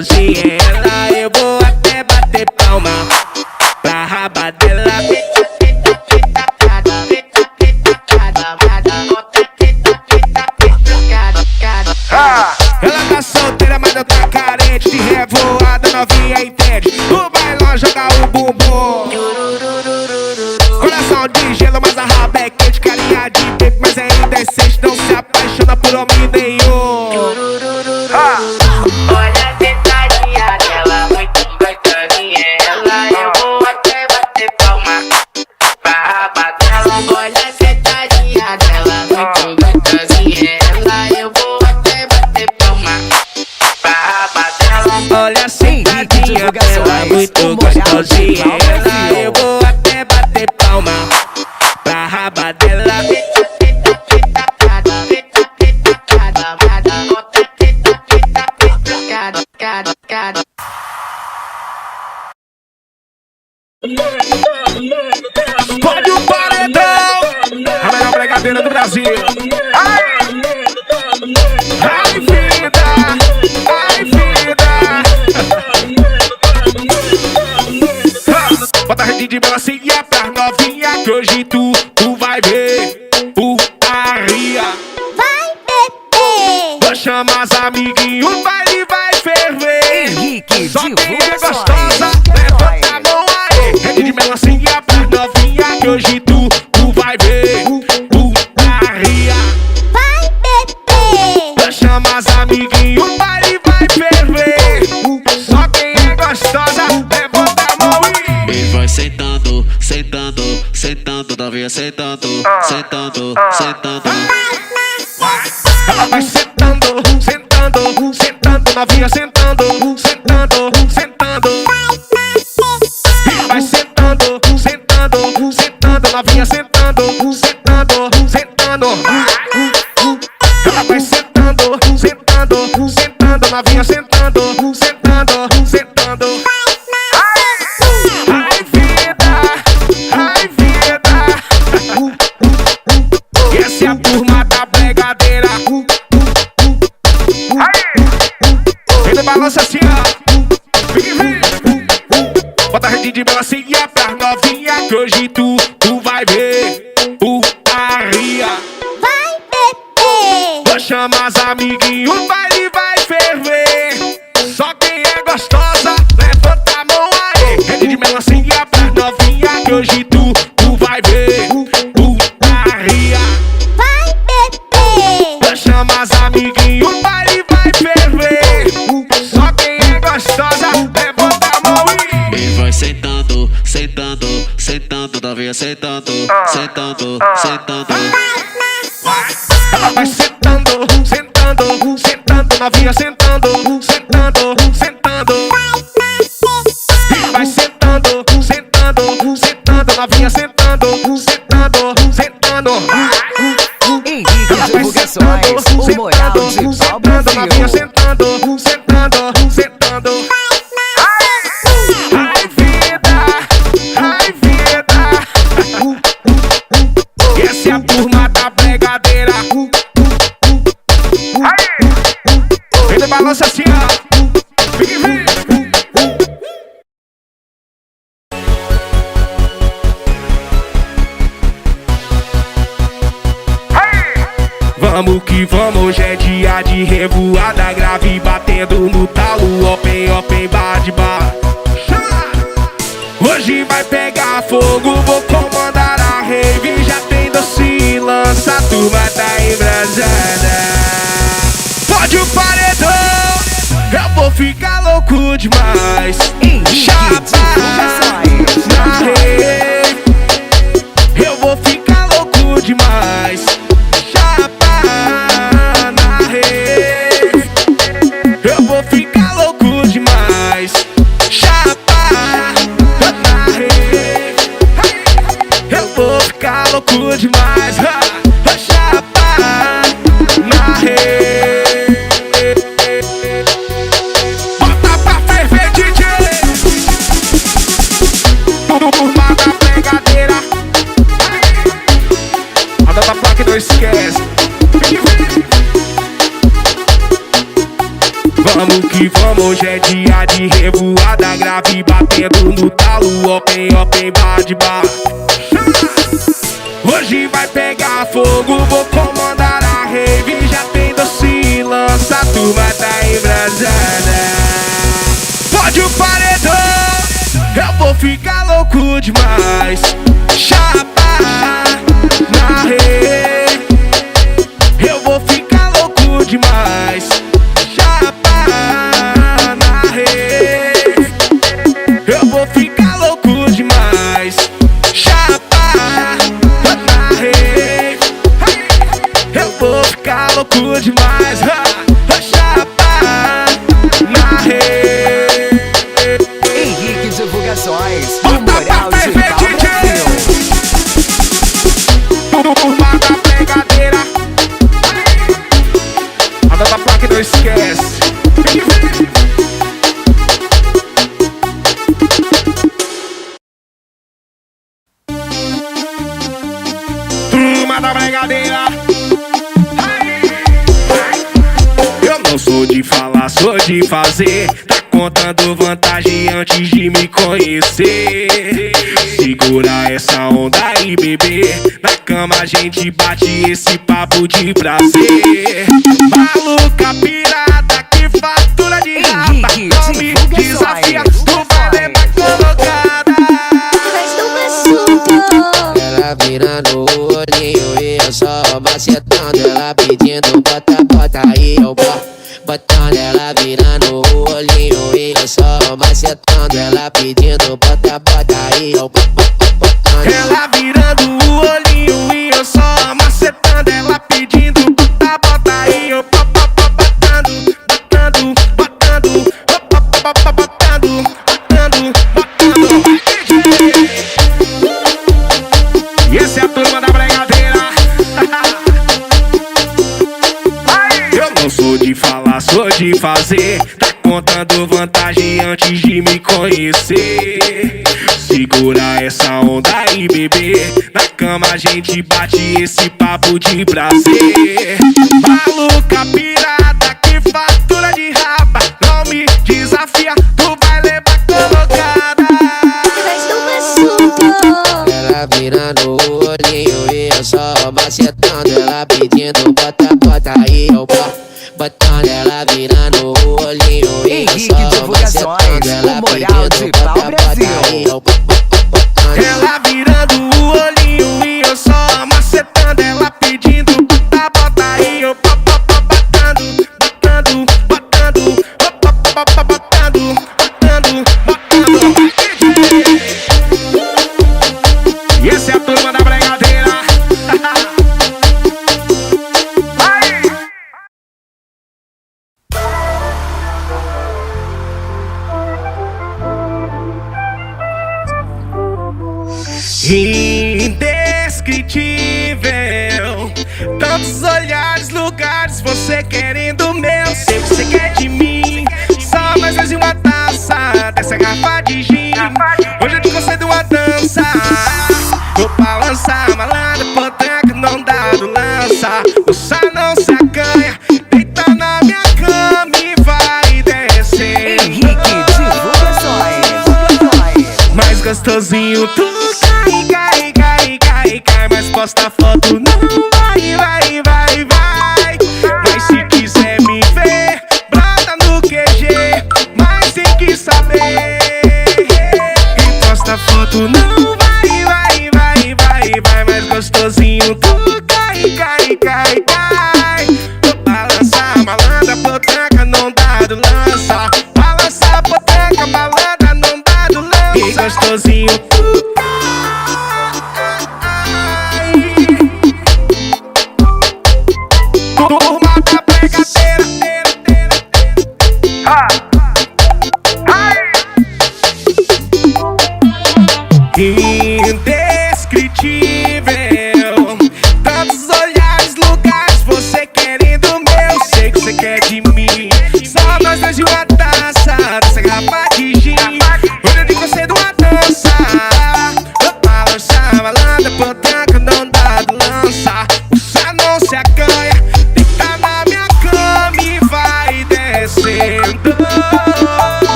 gostosinha ela, eu vou até bater palma pra raba dela. Ela tá solteira, mas não tá carente, de revoada novinha entende. No bailão joga o bumbum, coração de gelo, mas a raba é quente. Carinha de tempo, mas é indecente, não se apaixona por homem nenhum. Olha a sentadinha dela, muito gostosinha ela, eu vou até bater palma pra raba dela. Olha a sentadinha dela, muito gostosinha ela, eu vou até bater palma pra raba dela. Olha a sentadinha dela, muito gostosinha ela, eu vou até bater palma pra raba dela. Pode o paredão, a melhor bregadeira do Brasil. Ai, ai vida, ai vida. Bota a rede de melancia pra novinha, que hoje tu vai ver putaria. Vai beber. Vou chamar as amiguinhos, o baile vai ferver. Só quem é gostosa, levanta a mão aí. Rede de melancia pra novinha, que hoje tu vai ver putaria. Vai beber. Vou chamar as amiguinhos, o baile vai ferver. Só quem é gostosa, levanta a mão e vai sentando, sentando, sentando, novinha sentando, sentando, sentando. ela vai sentando, sentando, sentando, novinha sentando, sentando, sentando. E vai sentando, sentando, sentando, novinha sentando, sentando, sentando. Ela vai sentando, sentando, sentando, novinha sentando, sentando, sentando. Ai vida, ai vida. Essa é a turma da bregadeira. Ele balança assim, ó. Vem. Bota a rede de melancia pra novinha, que hoje tu vai ver putaria. Vai beber. Vou chamar as amiguinhos, o baile vai ferver. Só quem é gostosa, levanta a mão aí. Rede de melancia pra novinha, que hoje tu vai ver putaria. Vai beber. Vou chamar as amiguinhos, o baile vai ferver. Só quem é gostosa, levanta a mão e vai sentando, sentando, sentando, novinha sentando, sentando, sentando. ela vai sentando, sentando, sentando, novinha sentando, sentando, sentando. E vai sentando, sentando, sentando, novinha sentando, sentando, sentando. Ela vai sentando, sentando, sentando, novinha sentando, sentando, sentando. Ai vida, ai vida. Essa é a turma da bregadeira. Ele balança assim, ó. Vem. Vamos que vamos, hoje é dia de revoada grave, batendo no talo, open, open, bate, bate. Hoje vai pegar fogo, vou comandar a rave, já tem doce e lança, a turma tá embrasada. Pode o paredão, eu vou ficar louco demais. Chapa na rave, eu vou ficar louco demais. Eu vou ficar louco demais. Chapa na rede, eu vou ficar louco demais. Chapa na rede, bota pra ferver, DJ. Turma da Hoje é dia de revoada, grave batendo no talo. Open, open, bar de bar. Hoje vai pegar fogo, vou comandar a rave. Já tem doce, lança, a turma tá embrasada. Pode o paredão, eu vou ficar louco demais. Chapa na rave, eu vou ficar louco demais. Chapa na rave, eu vou ficar louco demais. Chapa na rave, eu vou ficar louco demais. Chapa na rave. Henrique Divulgações, Bota o Moral pra de ferver, DJ. Turma da Bregadeira. Anota a placa e não esquece. Turma da Bregadeira. Eu não sou de falar, sou de fazer. Tá contando vantagem antes de me conhecer. Segura essa onda aí, bebê. Na cama a gente bate esse papo de prazer. Maluca pirata que fatura de rapa. Não me desafia, tu vai levar colocada. Ela virando o olhinho e eu só macetando. Ela pedindo bota, bota aí eu botando. Ela virando o olhinho e eu só macetando. Ela pedindo bota, bota aí eu botando. Ela virando o olhinho e eu só macetando. Ela pedindo bota, bota aí eu botando, botando, botando, botando, botando, botando. E essa é a turma da bregadeira. Eu não sou de falar, sou de fazer. Tá contando vantagem antes de me conhecer. Segura essa onda aí, bebê. Na cama a gente bate esse papo de prazer. Maluca pirata que fatura de rapa. Não me desafia, tu vai levar colocada. Ela virando o olhinho e eu só macetando. Ela pedindo bota, bota aí eu botando. Ela virando o olhinho e eu Henrique só Divulgações, macetando. Ela o Moral de pedindo bota, bota Pau-Brasil. aí eu botando. Ela virando o olhinho e eu só macetando. Ela pedindo bota, bota aí eu botando, botando, botando, botando, botando, botando. E essa é a turma da bregadeira. Indescritível, tantos olhares, lugares, você querendo o meu. Sei que você quer de mim, só mais vezes uma taça dessa garrafa de gin. Hoje eu te concedo uma dança. Vou balançar, malandra, potranca, não dá do lança. O sal não se acanha, deita na minha cama e vai descer. Henrique Divulgações. Mais gostosinho, tu cai, cai, cai, cai, cai. Mas posta foto, não vai, vai, vai, vai. Mas se quiser me ver, brota no QG, mas tem que saber. E posta foto, não vai, vai, vai, vai, vai. Mais gostosinho, tu cai, cai, cai, cai. Vou balançar, malandra, potranca, não dá do lança. Balança, potranca, malandra, não dá do lança. E gostosinho, tu cai. Turma da bregadeira.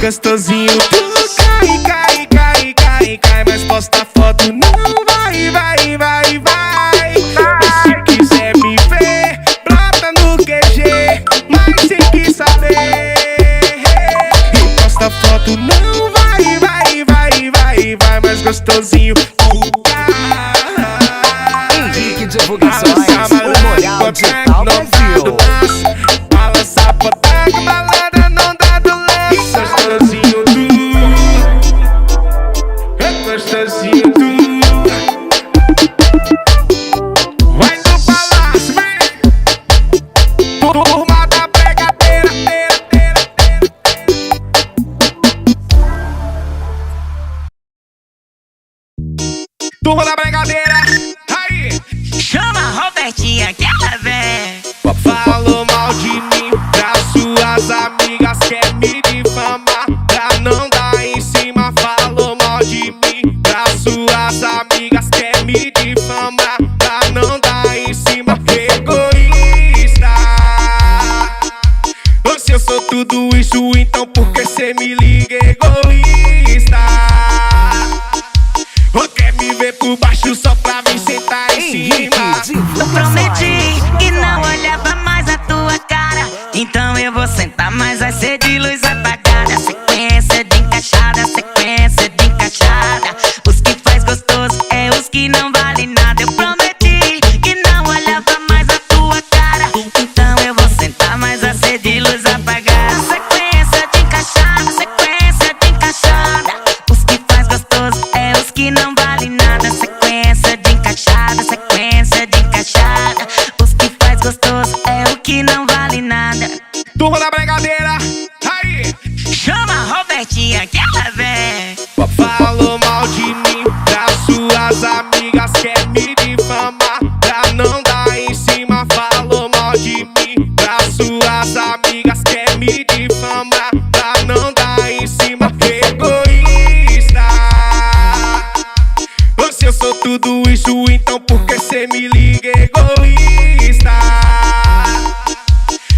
gostosinho. Tu cai, cai, cai, cai, cai, mas posta foto não. Vai, vai, vai, vai. E se quiser me ver, brota no QG, mas sem que saber. E posta foto não. Vai, vai, vai, vai, vai, mais gostosinho. Tu Henrique Divulgações, o Moral Digital Brasil. Balança potaca, balada não dá do lance. Gostosinho tu, é gostosinho tu. Vai no palácio, vem. Turma da Bregadeira. Turma da Bregadeira, aí. Chama a Robertinha que ela vem. Falou mal de mim pra suas amigas, quer me difamar pra não dar em cima. Falou mal de mim pra suas amigas, quer me difamar pra não dar em cima. Egoísta, ou se eu sou tudo isso, então por que cê me liga? Egoísta, ou quer me ver por baixo só pra me sentar em cima? Eu prometi que não olhava mais a tua cara, então eu vou sentar, mas vai ser de luz apagada. Sequência de encaixada, sequência de encaixada. Os que faz gostoso é os que não vale nada. Eu prometi que não olhava mais a tua cara, então eu vou sentar, mas vai ser de luz apagada. Sequência de encaixada, sequência de encaixada. Os que faz gostoso é os que não vale nada. Sequência de encaixada, sequência de encaixada. Os que faz gostoso é o que não vale nada. Turma da Bregadeira, aí. Chama a Robertinha que ela vem. Falou mal de mim pra suas amigas, quer me difamar pra não dar em cima. Falou mal de mim pra suas amigas, quer me difamar pra não dar em cima. Egoísta, ou se eu sou tudo isso, então por que cê me liga? Egoísta,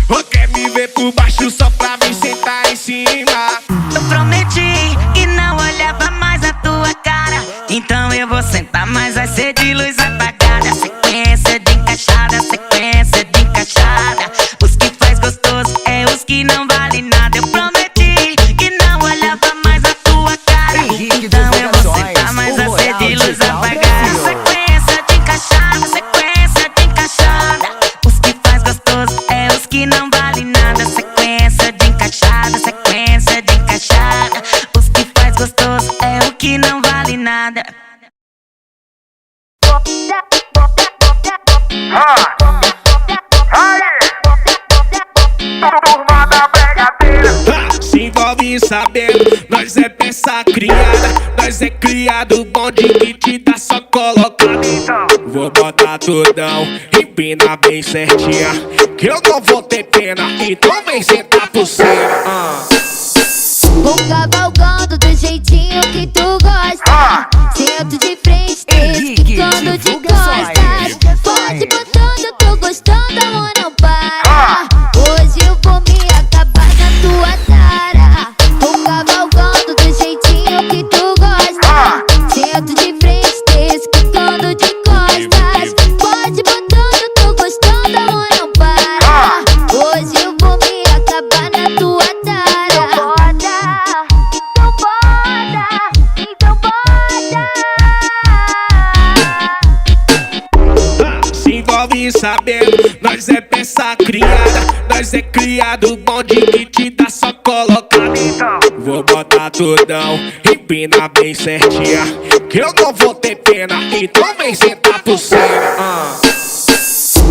ou quer me ver por baixo só pra me sentar em cima? Eu prometi que não olhava mais a tua cara, então eu vou sentar, mas vai ser de luz apagada. Sequência de encaixada, sequência de encaixada. Os que faz gostoso é os que não vale nada. Eu prometi que não olhava mais a tua cara, então eu vou sentar, mas vai ser de luz apagada. Sequência de encaixada, sequência de encaixada. Os que faz gostoso é os que não vale nada. Sequência de encaixada, sequência de encaixada. Os que faz gostoso é o que não vale nada. Turma da Bregadeira, se envolve sabendo, nós é peça criada, nós é criado, bonde que te dá só colocado. Vou botar tudão, empina bem certinha, que eu não vou ter pena, então vem sentar por cima. Vou cavalgando do jeitinho que tu gosta. Sento de frente, quicando de costas. Pode botando, eu tô gostando, amor, não para. Hoje eu vou me acabar na tua cara. Vou cavalgando do jeitinho que tu gosta. Sento de frente, quicando de costas. Pode botando, eu tô gostando, amor, não para. Hoje eu vou me acabar na tua cara. Sabendo, nós é peça criada, nós é criado, bonde que te dá só colocado. Vou botar tudão, empina bem certinha, que eu não vou ter pena, então vem sentar por cima.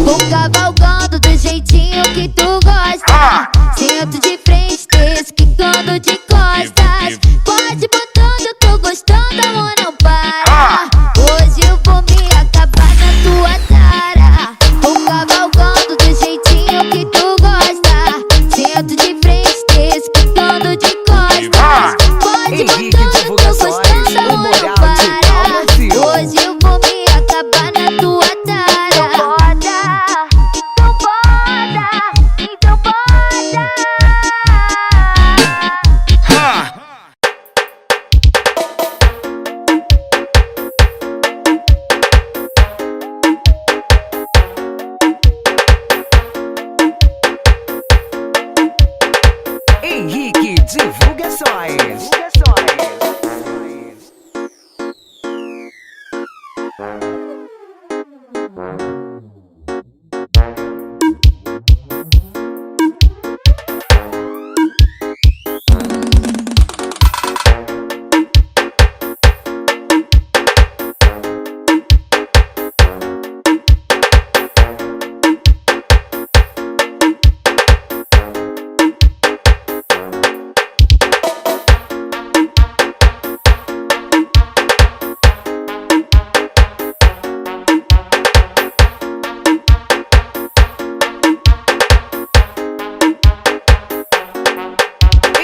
Vou cavalgando do jeitinho que tu gosta. Sento de frente, quicando de costas. Pode botando, eu tô gostando, amor, não para. Hoje eu vou me acabar na tua cara. Vou cavalgando do jeitinho que tu gosta. Sento de frente, quicando de costas. Pode botando, eu tô gostando, amor, não para. Hoje eu vou me acabar na tua cara. divulgações.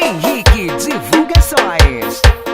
Henrique Divulgações.